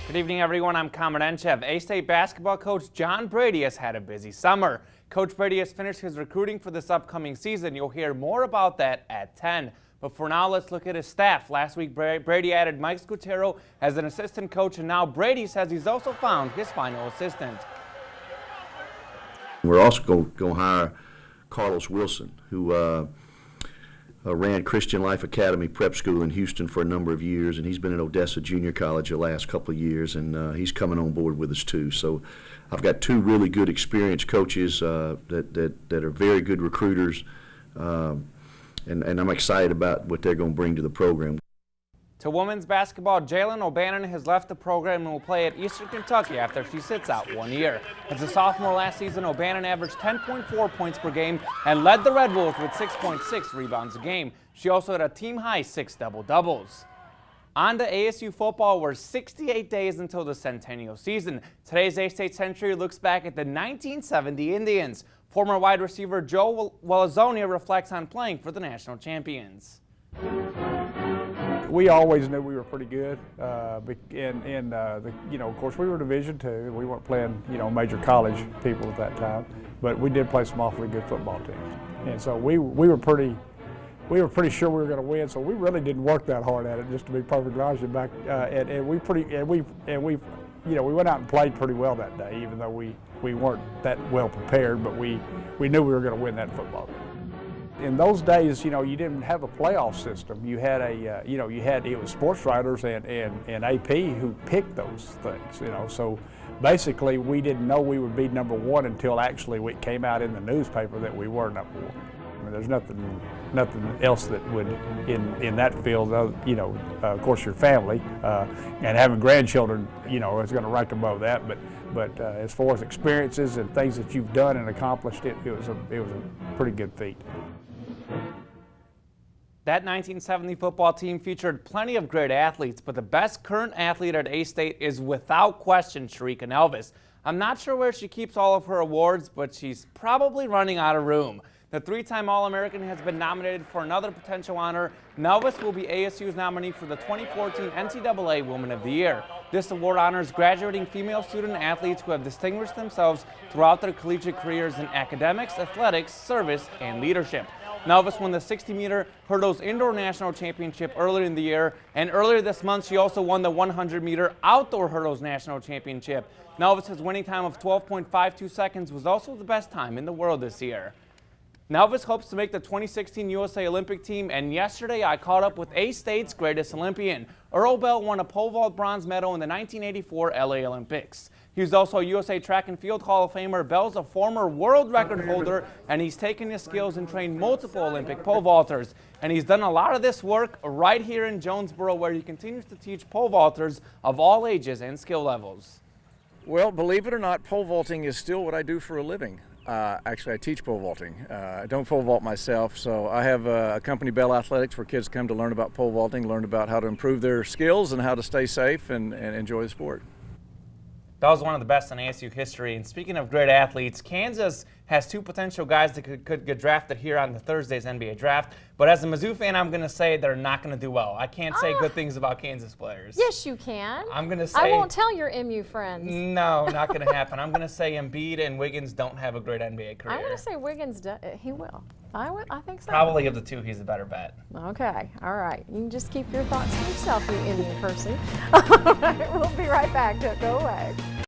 Good evening, everyone. I'm Kamen Entchev. A-State basketball coach John Brady has had a busy summer. Coach Brady has finished his recruiting for this upcoming season. You'll hear more about that at 10. But for now, let's look at his staff. Last week, Brady added Mike Scutero as an assistant coach, and now Brady says he's also found his final assistant. We're also going to hire Carlos Wilson, who ran Christian Life Academy Prep School in Houston for a number of years, and he's been at Odessa Junior College the last couple of years, and he's coming on board with us too. So I've got two really good experienced coaches that are very good recruiters, and I'm excited about what they're going to bring to the program. To women's basketball, Jalen O'Bannon has left the program and will play at Eastern Kentucky after she sits out 1 year. As a sophomore last season, O'Bannon averaged 10.4 points per game and led the Red Wolves with 6.6 rebounds a game. She also had a team-high 6 double-doubles. On to ASU football, we're 68 days until the centennial season. Today's A-State Century looks back at the 1970 Indians. Former wide receiver Joe Walazonia reflects on playing for the national champions. We always knew we were pretty good, of course we were Division II. We weren't playing, major college people at that time, but we did play some awfully good football teams, and so we were pretty sure we were going to win. So we really didn't work that hard at it, just to be perfectly honest. We went out and played pretty well that day, even though we weren't that well prepared, but we knew we were going to win that football game. In those days, you didn't have a playoff system. You had it was sports writers and AP who picked those things, So basically, we didn't know we would be number one until actually it came out in the newspaper that we were number one. I mean, there's nothing else that would in that field. Of course, your family and having grandchildren, is going to rank above that. But as far as experiences and things that you've done and accomplished, it was a pretty good feat. That 1970 football team featured plenty of great athletes, but the best current athlete at A-State is without question Sharika Nelvis. I'm not sure where she keeps all of her awards, but she's probably running out of room. The three-time All-American has been nominated for another potential honor. Nelvis will be ASU's nominee for the 2014 NCAA Woman of the Year. This award honors graduating female student athletes who have distinguished themselves throughout their collegiate careers in academics, athletics, service, and leadership. Nelvis won the 60-meter hurdles indoor national championship earlier in the year, and earlier this month she also won the 100-meter outdoor hurdles national championship. Nelvis's winning time of 12.52 seconds was also the best time in the world this year. Nelvis hopes to make the 2016 USA Olympic team, and yesterday I caught up with A-State's greatest Olympian. Earl Bell won a pole vault bronze medal in the 1984 LA Olympics. He's also a USA Track and Field Hall of Famer. Bell's a former world record holder, and he's taken his skills and trained multiple Olympic pole vaulters. And he's done a lot of this work right here in Jonesboro, where he continues to teach pole vaulters of all ages and skill levels. Well, believe it or not, pole vaulting is still what I do for a living. Actually, I teach pole vaulting. I don't pole vault myself, so I have a company, Bell Athletics, where kids come to learn about pole vaulting, learn about how to improve their skills and how to stay safe and enjoy the sport. Bell's one of the best in ASU history, and speaking of great athletes, Kansas has two potential guys that could get drafted here on the Thursday's NBA draft, but as a Mizzou fan, I'm going to say they're not going to do well. I can't say good things about Kansas players. Yes, you can. I'm going to say... I won't tell your MU friends. No, not going to happen. I'm going to say Embiid and Wiggins don't have a great NBA career. I'm going to say Wiggins, he will. I think so. Probably of the two, he's a better bet. Okay, all right. You can just keep your thoughts to yourself, you MU person. All right, we'll be right back. Don't go away.